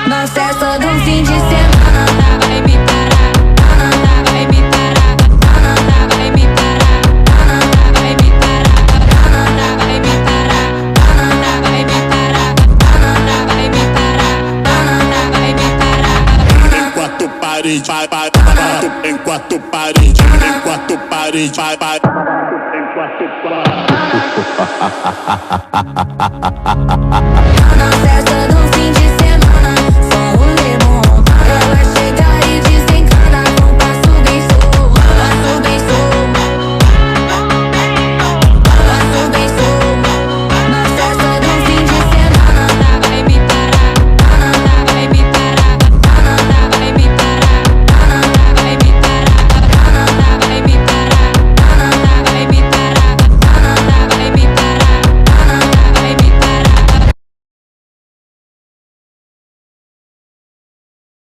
Na festa do fim de semana, Ananda vai me parar, Ananda vai me parar, Ananda vai me parar, Ananda vai me parar, Ananda vai me parar, Ananda vai me parar, Ananda vai me parar, Ananda vai me parar. Em quatro paredes, vai, vai, vai. Em quatro paredes, em quatro paredes, vai, vai. Em quatro paredes. Na festa do